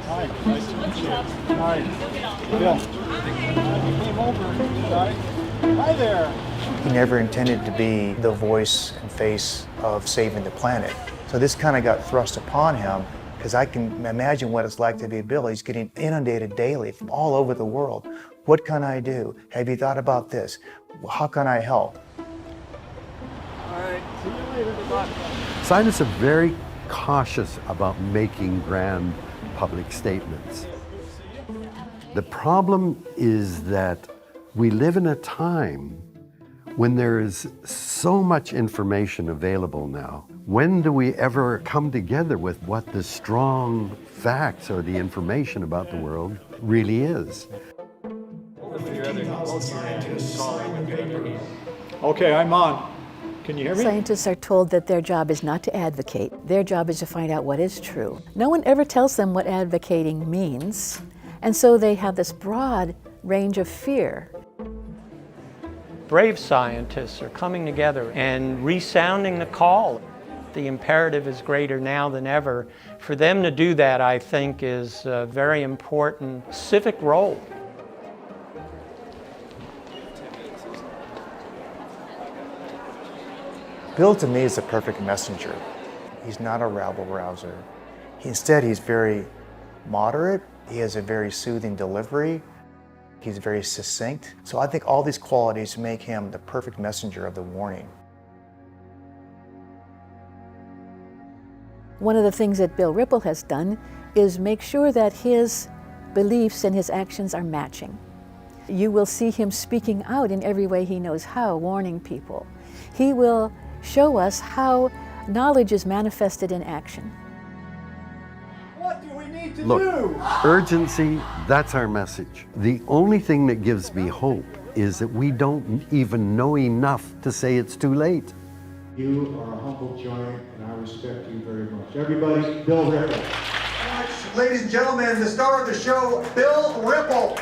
Hi, nice to meet you. Hi, Bill. You came over tonight. Hi there. He never intended to be the voice and face of saving the planet. So this kind of got thrust upon him, because I can imagine what it's like to be Bill. He's getting inundated daily from all over the world. What can I do? Have you thought about this? How can I help? All right, see you later. Good luck. Scientists are very cautious about making grand public statements. The problem is that we live in a time when there is so much information available now. When do we ever come together with what the strong facts or the information about the world really is? Okay, I'm on. Can you hear me? Scientists are told that their job is not to advocate. Their job is to find out what is true. No one ever tells them what advocating means, and so they have this broad range of fear. Brave scientists are coming together and resounding the call. The imperative is greater now than ever. For them to do that, I think, is a very important civic role. Bill, to me, is the perfect messenger. He's not a rabble-rouser. Instead, he's very moderate. He has a very soothing delivery. He's very succinct. So I think all these qualities make him the perfect messenger of the warning. One of the things that Bill Ripple has done is make sure that his beliefs and his actions are matching. You will see him speaking out in every way he knows how, warning people. He will show us how knowledge is manifested in action. What do we need to Look, do? urgency, that's our message. The only thing that gives me hope is that we don't even know enough to say it's too late. You are a humble giant, and I respect you very much. Everybody, Bill Ripple. Ladies and gentlemen, the star of the show, Bill Ripple.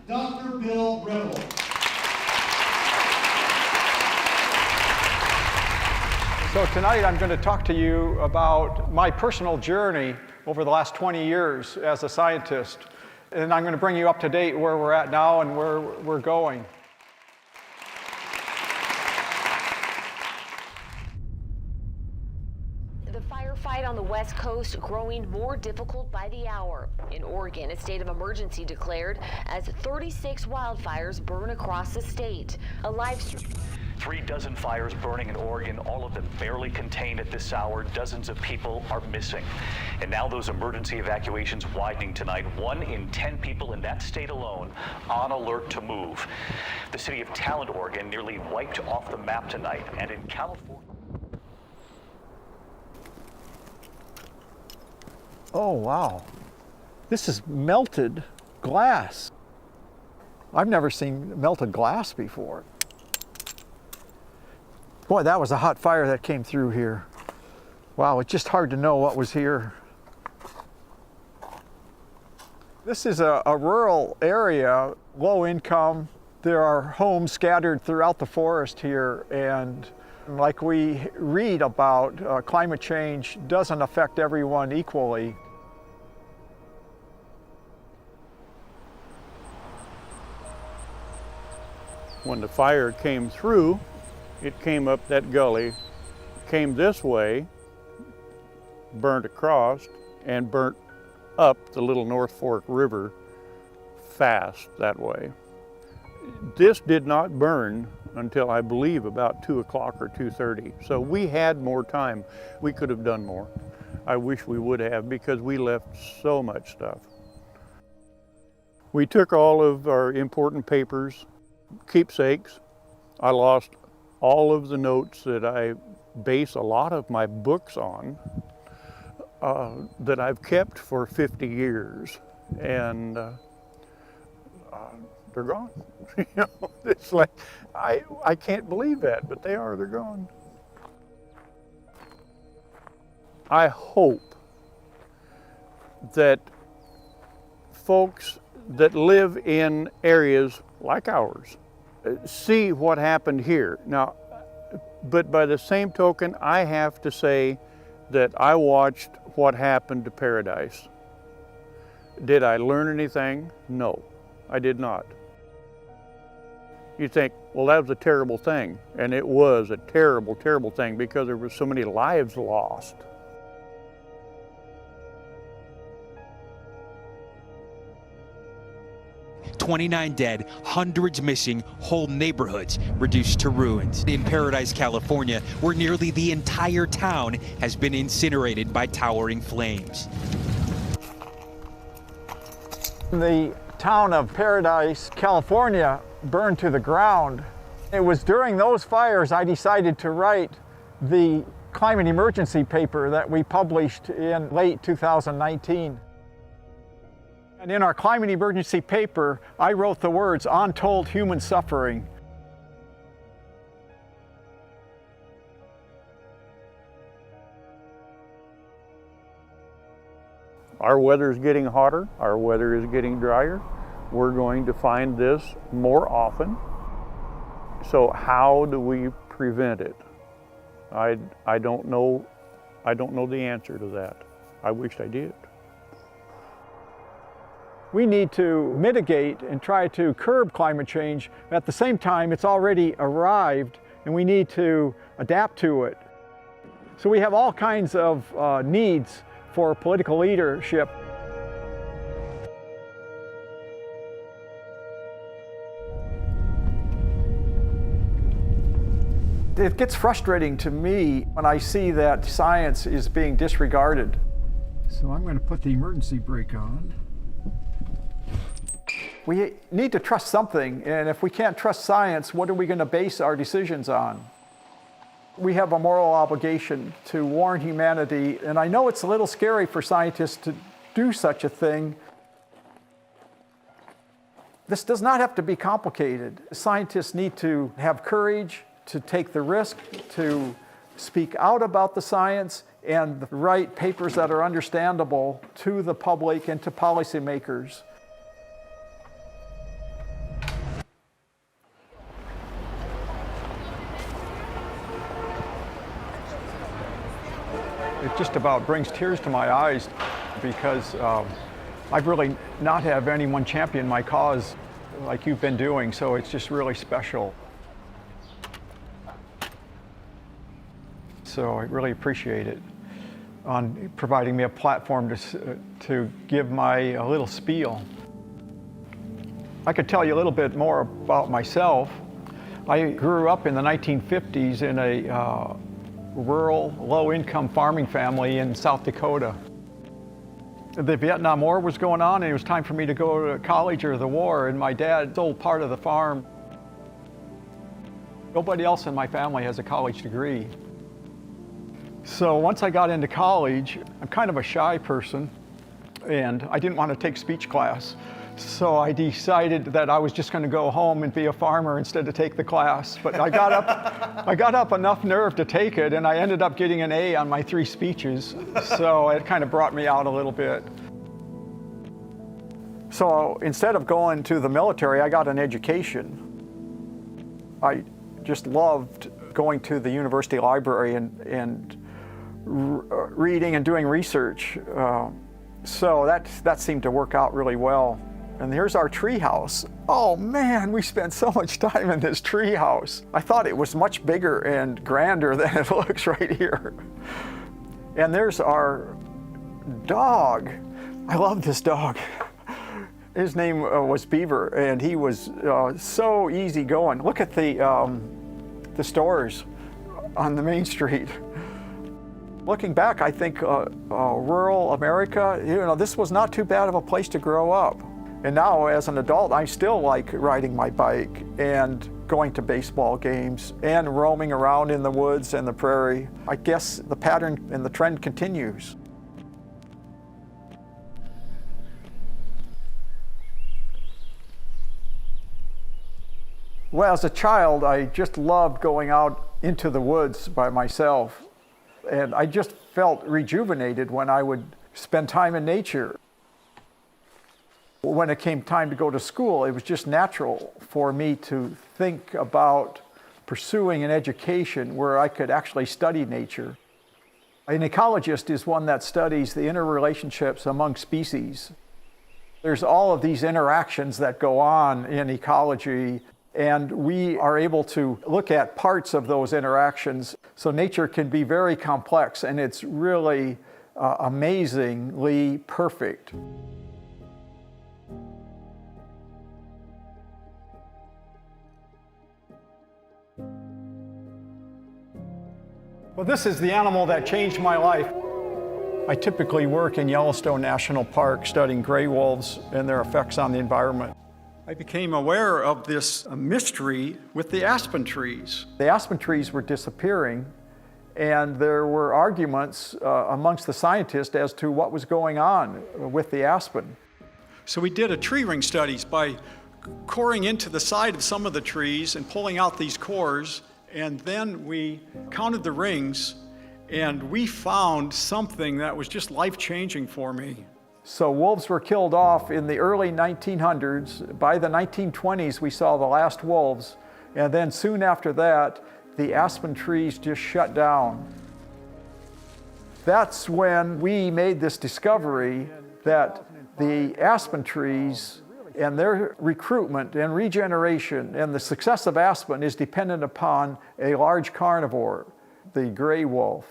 Dr. Bill Ripple. So tonight I'm going to talk to you about my personal journey over the last 20 years as a scientist. And I'm going to bring you up to date where we're at now and where we're going. The firefight on the West Coast growing more difficult by the hour. In Oregon, a state of emergency declared as 36 wildfires burn across the state. A live stream. 3 dozen fires burning in Oregon, all of them barely contained at this hour. Dozens of people are missing. And now those emergency evacuations widening tonight. 1 in 10 people in that state alone on alert to move. The city of Talent, Oregon, nearly wiped off the map tonight. And in California. Oh, wow. This is melted glass. I've never seen melted glass before. Boy, that was a hot fire that came through here. Wow, it's just hard to know what was here. This is a rural area, low income. There are homes scattered throughout the forest here, and like we read about, climate change doesn't affect everyone equally. When the fire came through, it came up that gully, came this way, burnt across, and burnt up the Little North Fork River fast that way. This did not burn until I believe about 2 o'clock or 2:30. So we had more time. We could have done more. I wish we would have, because we left so much stuff. We took all of our important papers, keepsakes. I lost all of the notes that I base a lot of my books on, that I've kept for 50 years, and they're gone. You know, it's like, I can't believe that, but they're gone. I hope that folks that live in areas like ours see what happened here. Now, but by the same token, I have to say that I watched what happened to Paradise. Did I learn anything? No, I did not. You think, well, that was a terrible thing. And it was a terrible, terrible thing, because there were so many lives lost. "29 dead, hundreds missing, whole neighborhoods reduced to ruins." In Paradise, California, where nearly the entire town has been incinerated by towering flames. The town of Paradise, California burned to the ground. It was during those fires I decided to write the climate emergency paper that we published in late 2019. And in our climate emergency paper, I wrote the words, "untold human suffering." Our weather is getting hotter, our weather is getting drier. We're going to find this more often. So how do we prevent it? I don't know the answer to that. I wish I did. We need to mitigate and try to curb climate change. At the same time, it's already arrived and we need to adapt to it. So we have all kinds of needs for political leadership. It gets frustrating to me when I see that science is being disregarded. So I'm going to put the emergency brake on. We need to trust something, and if we can't trust science, what are we going to base our decisions on? We have a moral obligation to warn humanity, and I know it's a little scary for scientists to do such a thing. This does not have to be complicated. Scientists need to have courage to take the risk, to speak out about the science, and write papers that are understandable to the public and to policymakers. It just about brings tears to my eyes, because I've really not have anyone champion my cause like you've been doing, so it's just really special. So I really appreciate it on providing me a platform to give my little spiel. I could tell you a little bit more about myself. I grew up in the 1950s in a rural, low-income farming family in South Dakota. The Vietnam War was going on, and it was time for me to go to college or the war, and my dad sold part of the farm. Nobody else in my family has a college degree. So once I got into college, I'm kind of a shy person, and I didn't want to take speech class. So I decided that I was just going to go home and be a farmer instead of take the class. But I got up enough nerve to take it, and I ended up getting an A on my 3 speeches. So it kind of brought me out a little bit. So instead of going to the military, I got an education. I just loved going to the university library and reading and doing research. So that seemed to work out really well. And here's our tree house. Oh man, we spent so much time in this tree house. I thought it was much bigger and grander than it looks right here. And there's our dog. I love this dog. His name was Beaver, and he was so easygoing. Look at the stores on the main street. Looking back, I think rural America, this was not too bad of a place to grow up. And now, as an adult, I still like riding my bike and going to baseball games and roaming around in the woods and the prairie. I guess the pattern and the trend continues. Well, as a child, I just loved going out into the woods by myself. And I just felt rejuvenated when I would spend time in nature. When it came time to go to school, it was just natural for me to think about pursuing an education where I could actually study nature. An ecologist is one that studies the interrelationships among species. There's all of these interactions that go on in ecology, and we are able to look at parts of those interactions. So nature can be very complex, and it's really amazingly perfect. Well, this is the animal that changed my life. I typically work in Yellowstone National Park studying gray wolves and their effects on the environment. I became aware of this mystery with the aspen trees. The aspen trees were disappearing, and there were arguments amongst the scientists as to what was going on with the aspen. So we did a tree ring studies by coring into the side of some of the trees and pulling out these cores, and then we counted the rings, and we found something that was just life-changing for me. So wolves were killed off in the early 1900s. By the 1920s, we saw the last wolves. And then soon after that, the aspen trees just shut down. That's when we made this discovery that the aspen trees and their recruitment and regeneration and the success of aspen is dependent upon a large carnivore, the gray wolf.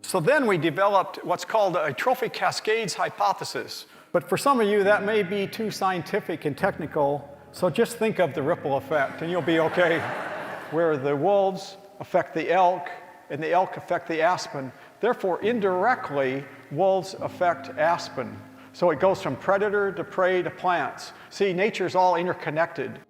So then we developed what's called a trophic cascades hypothesis. But for some of you, that may be too scientific and technical, so just think of the ripple effect and you'll be okay. Where the wolves affect the elk and the elk affect the aspen, therefore indirectly, wolves affect aspen. So it goes from predator to prey to plants. See, nature's all interconnected.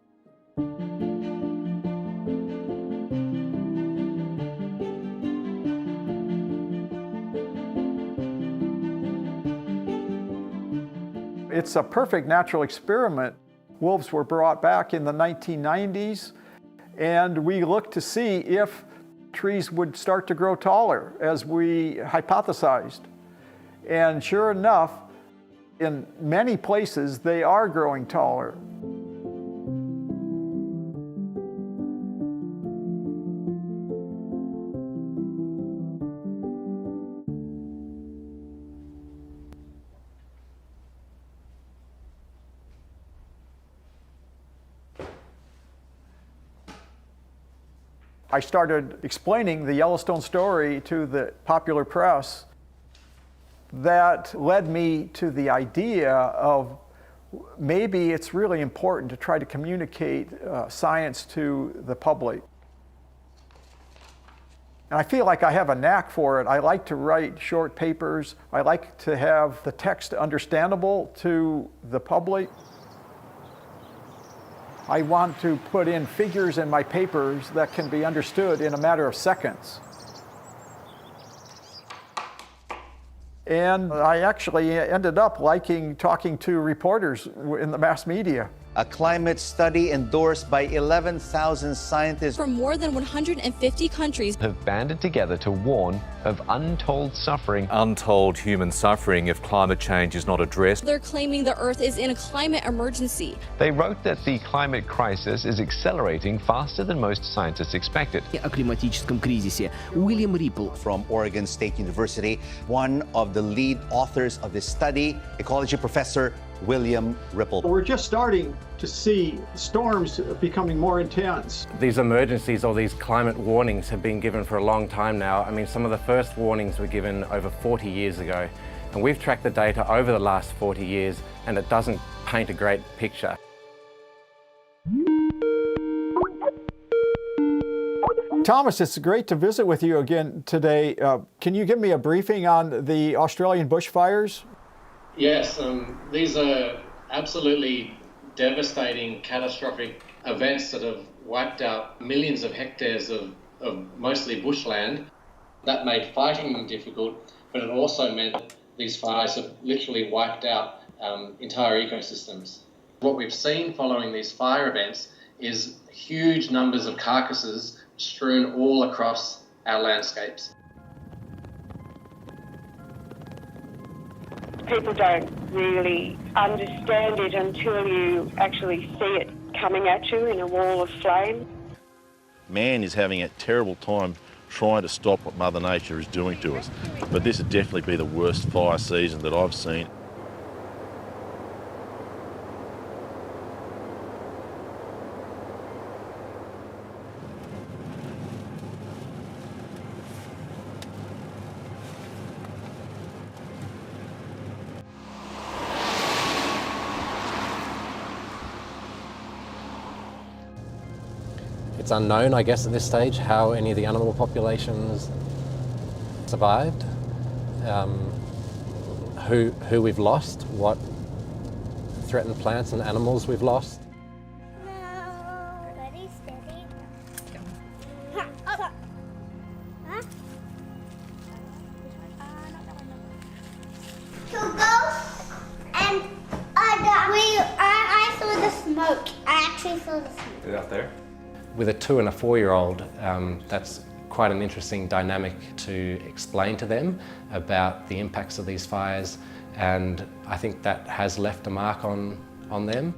It's a perfect natural experiment. Wolves were brought back in the 1990s, and we looked to see if trees would start to grow taller, as we hypothesized. And sure enough, in many places, they are growing taller. I started explaining the Yellowstone story to the popular press. That led me to the idea of maybe it's really important to try to communicate science to the public. And I feel like I have a knack for it. I like to write short papers. I like to have the text understandable to the public. I want to put in figures in my papers that can be understood in a matter of seconds. And I actually ended up liking talking to reporters in the mass media. A climate study endorsed by 11,000 scientists from more than 150 countries have banded together to warn of untold suffering. Untold human suffering if climate change is not addressed. They're claiming the Earth is in a climate emergency. They wrote that the climate crisis is accelerating faster than most scientists expected. О климатическом кризисе. William Ripple from Oregon State University, one of the lead authors of this study, ecology professor William Ripple. We're just starting to see storms becoming more intense. These emergencies or these climate warnings have been given for a long time now. I mean, some of the first warnings were given over 40 years ago, and we've tracked the data over the last 40 years, and it doesn't paint a great picture. Thomas, it's great to visit with you again today. Can you give me a briefing on the Australian bushfires? Yes, these are absolutely devastating, catastrophic events that have wiped out millions of hectares of mostly bushland. That made fighting them difficult, but it also meant that these fires have literally wiped out entire ecosystems. What we've seen following these fire events is huge numbers of carcasses strewn all across our landscapes. People don't really understand it until you actually see it coming at you in a wall of flame. Man is having a terrible time trying to stop what Mother Nature is doing to us. But this would definitely be the worst fire season that I've seen. It's unknown, I guess, at this stage how any of the animal populations survived, who we've lost, what threatened plants and animals we've lost. Ready, steady. And I saw the smoke. I actually saw the smoke. Is it out there? With a 2- and 4-year-old, that's quite an interesting dynamic to explain to them about the impacts of these fires, and I think that has left a mark on them.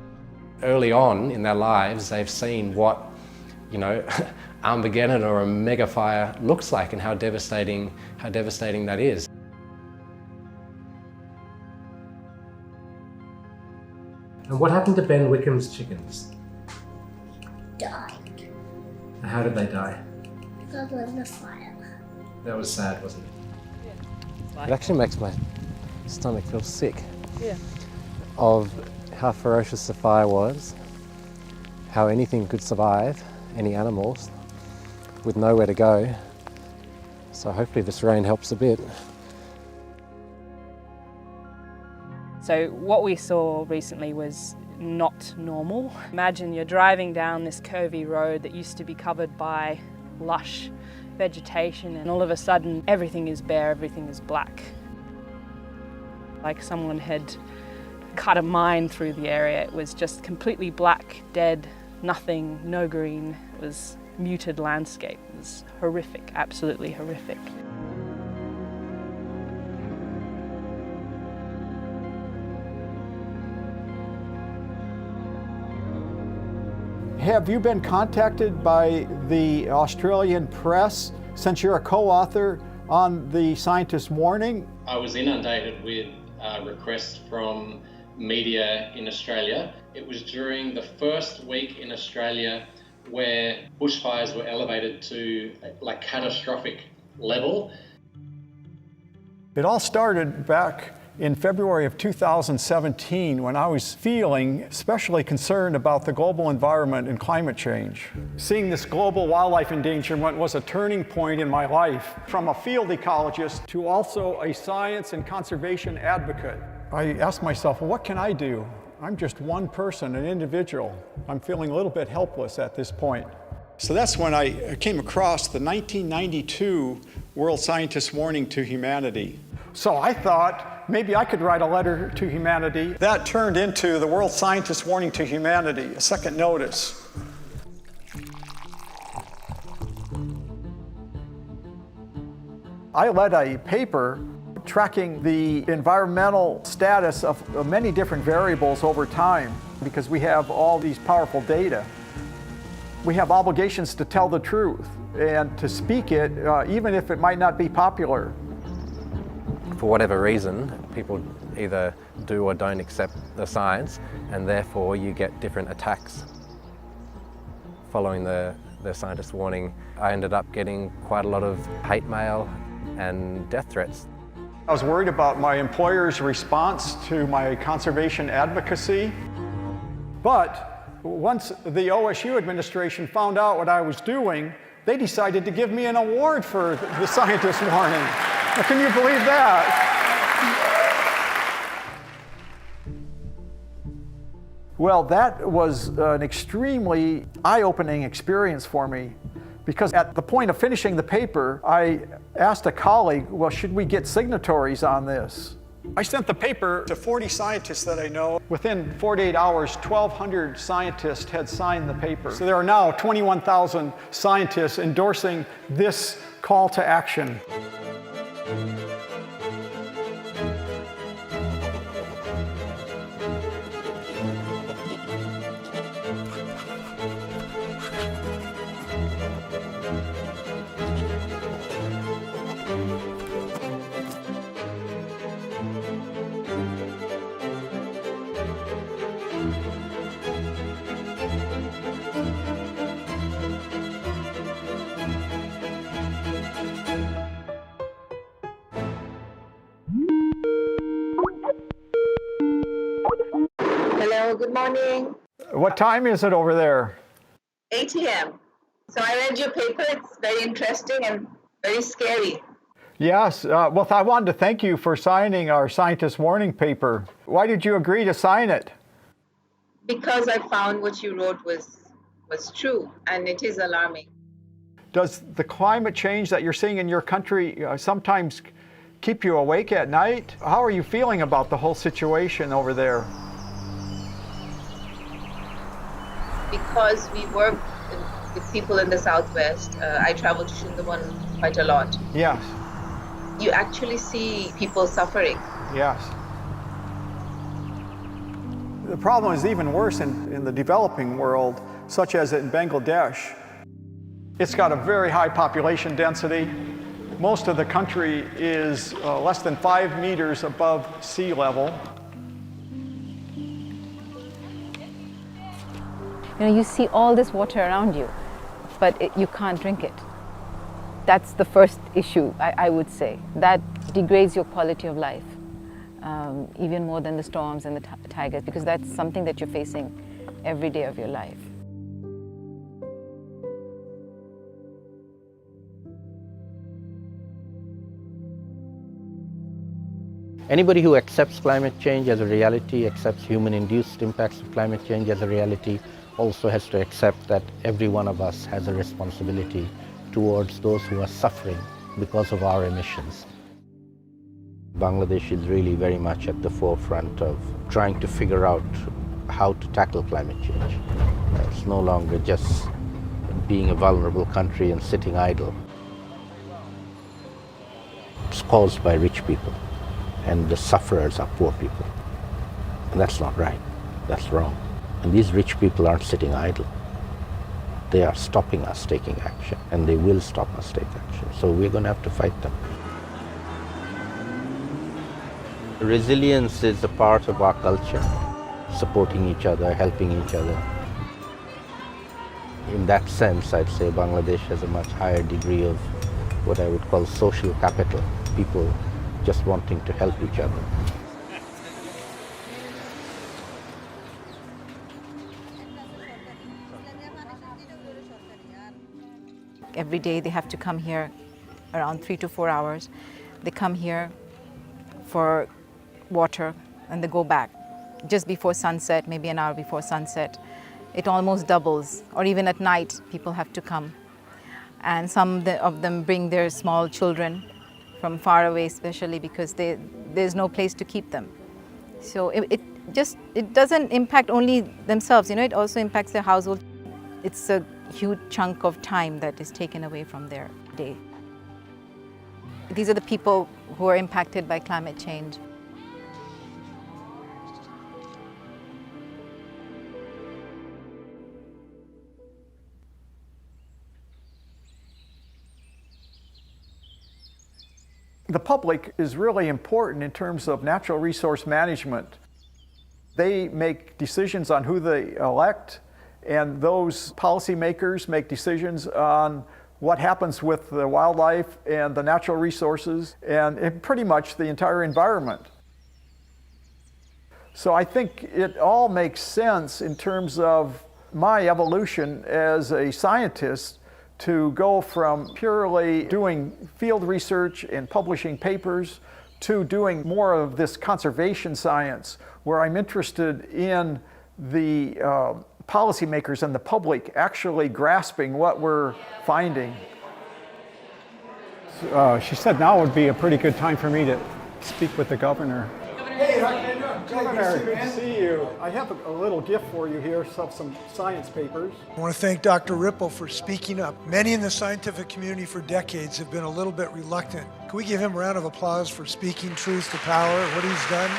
Early on in their lives, they've seen what, Armageddon or a mega fire looks like and how devastating that is. And what happened to Ben Wickham's chickens? Died. How did they die? Because of the fire. That was sad, wasn't it? It actually makes my stomach feel sick. Yeah. Of how ferocious the fire was, how anything could survive, any animals, with nowhere to go. So hopefully this rain helps a bit. So what we saw recently was not normal. Imagine you're driving down this curvy road that used to be covered by lush vegetation, and all of a sudden everything is bare, everything is black. Like someone had cut a mine through the area. It was just completely black, dead, nothing, no green. It was muted landscape. It was horrific, absolutely horrific. Have you been contacted by the Australian press since you're a co-author on the scientist warning? I was inundated with requests from media in Australia. It was during the first week in Australia where bushfires were elevated to like catastrophic level. It all started back in February of 2017 when I was feeling especially concerned about the global environment and climate change. Seeing this global wildlife endangerment was a turning point in my life, from a field ecologist to also a science and conservation advocate. I asked myself, well, what can I do? I'm just one person, an individual. I'm feeling a little bit helpless at this point. So that's when I came across the 1992 World Scientist Warning to Humanity. So I thought maybe I could write a letter to humanity. That turned into the World Scientist Warning to Humanity, a second notice. I led a paper tracking the environmental status of many different variables over time because we have all these powerful data. We have obligations to tell the truth and to speak it, even if it might not be popular. For whatever reason, people either do or don't accept the science, and therefore you get different attacks. Following the scientist's warning, I ended up getting quite a lot of hate mail and death threats. I was worried about my employer's response to my conservation advocacy, but once the OSU administration found out what I was doing, they decided to give me an award for the scientist warning. Now, can you believe that? Well, that was an extremely eye-opening experience for me, because at the point of finishing the paper, I asked a colleague, well, should we get signatories on this? I sent the paper to 40 scientists that I know. Within 48 hours, 1,200 scientists had signed the paper. So there are now 21,000 scientists endorsing this call to action. Hello, good morning. What time is it over there? 8 a.m. So I read your paper. It's very interesting and very scary. Yes, well, I wanted to thank you for signing our scientist warning paper. Why did you agree to sign it? Because I found what you wrote was true, and it is alarming. Does the climate change that you're seeing in your country sometimes keep you awake at night? How are you feeling about the whole situation over there? Because we work with people in the Southwest, I travel to Sundaman quite a lot. Yes. You actually see people suffering. Yes. The problem is even worse in the developing world, such as in Bangladesh. It's got a very high population density. Most of the country is less than 5 meters above sea level. You know, you see all this water around you, but you can't drink it. That's the first issue, I would say. That degrades your quality of life, even more than the storms and the tigers, because that's something that you're facing every day of your life. Anybody who accepts climate change as a reality, accepts human-induced impacts of climate change as a reality, also has to accept that every one of us has a responsibility towards those who are suffering because of our emissions. Bangladesh is really very much at the forefront of trying to figure out how to tackle climate change. It's no longer just being a vulnerable country and sitting idle. It's caused by rich people, and the sufferers are poor people. And that's not right, that's wrong. And these rich people aren't sitting idle. They are stopping us taking action, and they will stop us taking action. So we're going to have to fight them. Resilience is a part of our culture, supporting each other, helping each other. In that sense, I'd say Bangladesh has a much higher degree of what I would call social capital, people just wanting to help each other. Every day they have to come here around 3 to 4 hours. They come here for water and they go back. Just before sunset, maybe an hour before sunset, it almost doubles. Or even at night, people have to come. And some of them bring their small children from far away, especially because there's no place to keep them. So it doesn't impact only themselves, you know, it also impacts their household. It's a huge chunk of time that is taken away from their day. These are the people who are impacted by climate change. The public is really important in terms of natural resource management. They make decisions on who they elect, and those policymakers make decisions on what happens with the wildlife and the natural resources and pretty much the entire environment. So I think it all makes sense in terms of my evolution as a scientist to go from purely doing field research and publishing papers to doing more of this conservation science, where I'm interested in the policymakers and the public actually grasping what we're finding. She said now would be a pretty good time for me to speak with the governor. Hey, how you doing? Governor, good to see you. I have a little gift for you here, some science papers. I want to thank Dr. Ripple for speaking up. Many in the scientific community for decades have been a little bit reluctant. Can we give him a round of applause for speaking truth to power, what he's done?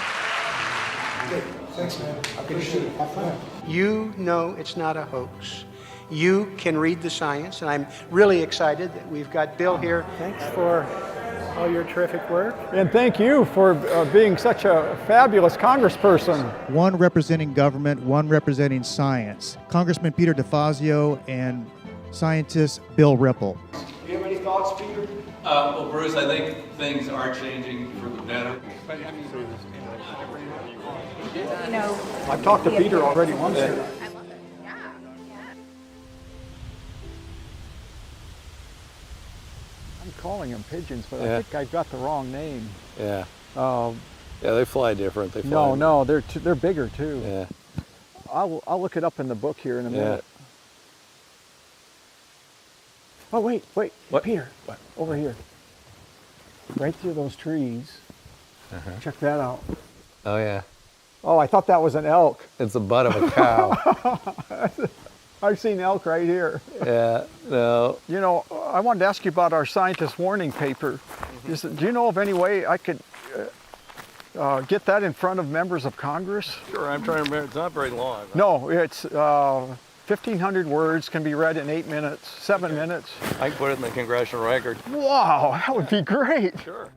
Good. Thanks, man. I appreciate it. Have fun. You know it's not a hoax. You can read the science, and I'm really excited that we've got Bill here. Thanks for all your terrific work. And thank you for being such a fabulous congressperson. One representing government, one representing science. Congressman Peter DeFazio and scientist Bill Ripple. Do you have any thoughts, Peter? Well, Bruce, I think things are changing for the better. You know, I've talked to Peter already once. I love it. Yeah. I'm calling them pigeons, but I think I got the wrong name. Yeah. Yeah, they fly different. They fly. No, they're bigger too. Yeah. I'll look it up in the book here in a minute. Oh wait, What? Peter, over here, right through those trees. Check that out. Oh yeah. Oh, I thought that was an elk. It's the butt of a cow. I've seen elk right here. Yeah, no. You know, I wanted to ask you about our scientist warning paper. Do you know of any way I could get that in front of members of Congress? Sure, I'm trying to remember. It's not very long. Right? No, it's 1,500 words, can be read in 8 minutes, 7 minutes. I can put it in the congressional record. Wow, that would be great. Sure.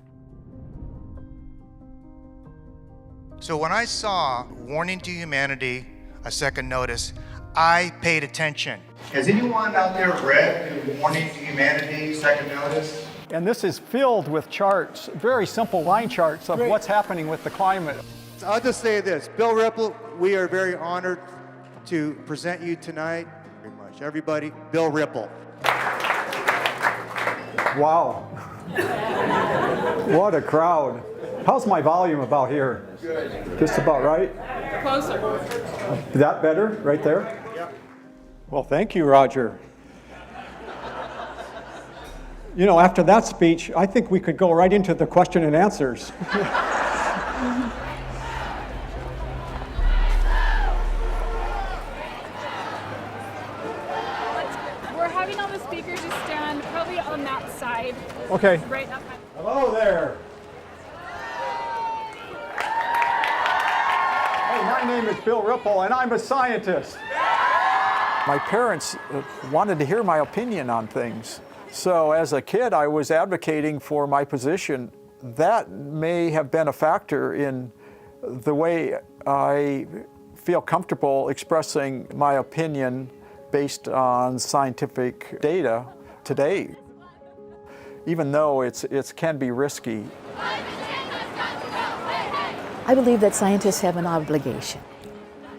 So when I saw Warning to Humanity, a second notice, I paid attention. Has anyone out there read Warning to Humanity, second notice? And this is filled with charts, very simple line charts of what's happening with the climate. I'll just say this, Bill Ripple, we are very honored to present you tonight. Very much, everybody, Bill Ripple. Wow. What a crowd. How's my volume about here? Good. Just about right? Closer. Is that better, right there? Yep. Well, thank you, Roger. You know, after that speech, I think we could go right into the question and answers. We're having all the speakers just stand probably on that side. Okay. Right up. Hello there. My name is Bill Ripple, and I'm a scientist. My parents wanted to hear my opinion on things. So as a kid, I was advocating for my position. That may have been a factor in the way I feel comfortable expressing my opinion based on scientific data today, even though it can be risky. I believe that scientists have an obligation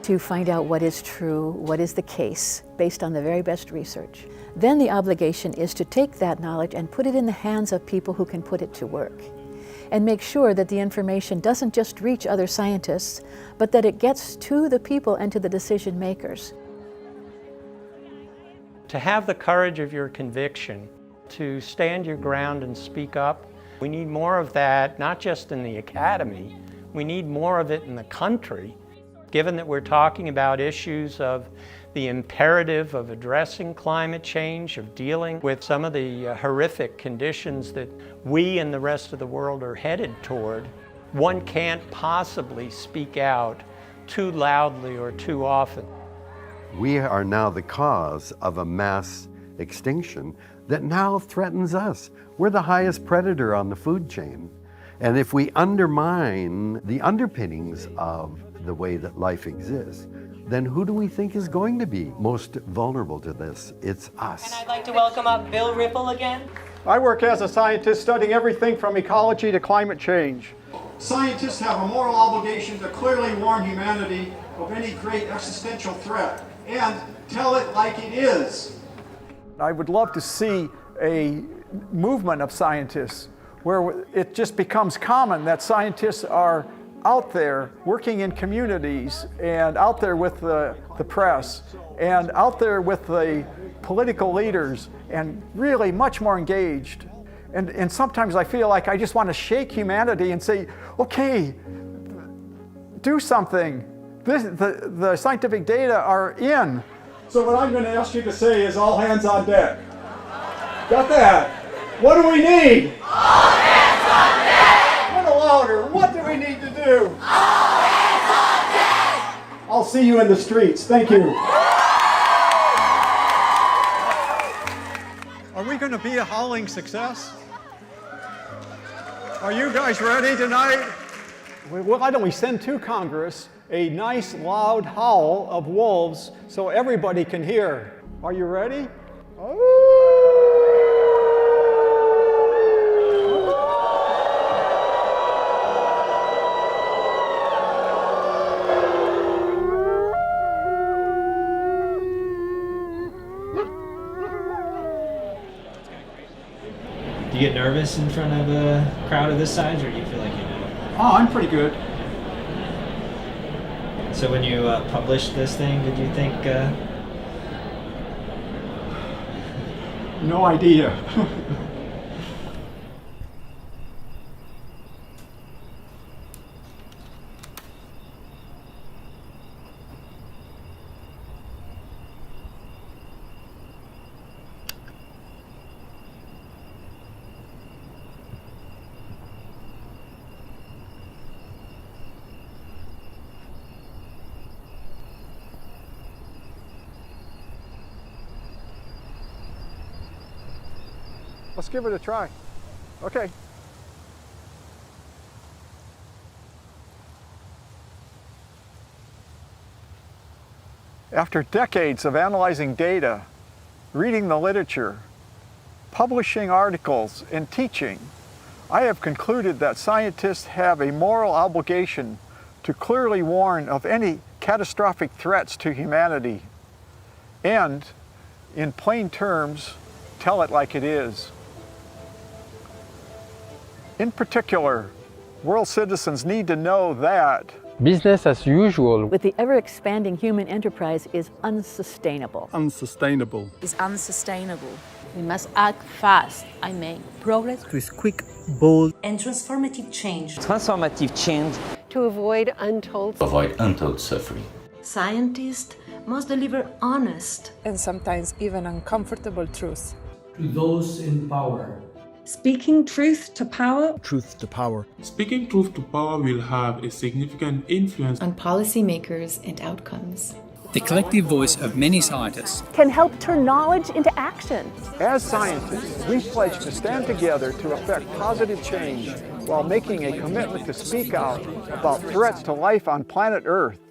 to find out what is true, what is the case, based on the very best research. Then the obligation is to take that knowledge and put it in the hands of people who can put it to work, and make sure that the information doesn't just reach other scientists, but that it gets to the people and to the decision makers. To have the courage of your conviction, to stand your ground and speak up, we need more of that, not just in the academy, we need more of it in the country. Given that we're talking about issues of the imperative of addressing climate change, of dealing with some of the horrific conditions that we and the rest of the world are headed toward, one can't possibly speak out too loudly or too often. We are now the cause of a mass extinction that now threatens us. We're the highest predator on the food chain. And if we undermine the underpinnings of the way that life exists, then who do we think is going to be most vulnerable to this? It's us. And I'd like to welcome up Bill Ripple again. I work as a scientist studying everything from ecology to climate change. Scientists have a moral obligation to clearly warn humanity of any great existential threat and tell it like it is. I would love to see a movement of scientists where it just becomes common that scientists are out there working in communities and out there with the press and out there with the political leaders and really much more engaged. And sometimes I feel like I just want to shake humanity and say, okay, do something. The scientific data are in. So what I'm going to ask you to say is all hands on deck. Got that? What do we need? All hands on deck! A little louder. What do we need to do? All hands on deck! I'll see you in the streets. Thank you. Are we going to be a howling success? Are you guys ready tonight? Well, why don't we send to Congress a nice loud howl of wolves so everybody can hear? Are you ready? Do you get nervous in front of a crowd of this size, or do you feel like you know? Oh, I'm pretty good. So when you published this thing, did you think? No idea. Let's give it a try. Okay. After decades of analyzing data, reading the literature, publishing articles, and teaching, I have concluded that scientists have a moral obligation to clearly warn of any catastrophic threats to humanity and, in plain terms, tell it like it is. In particular, world citizens need to know that business as usual with the ever-expanding human enterprise is unsustainable. Unsustainable. Is unsustainable. We must act fast. Progress is quick, bold, and transformative change. Transformative change. To avoid untold suffering. Scientists must deliver honest and sometimes even uncomfortable truth. To those in power. Speaking truth to power. Truth to power. Speaking truth to power will have a significant influence on policymakers and outcomes. The collective voice of many scientists can help turn knowledge into action. As scientists, we pledge to stand together to effect positive change while making a commitment to speak out about threats to life on planet Earth.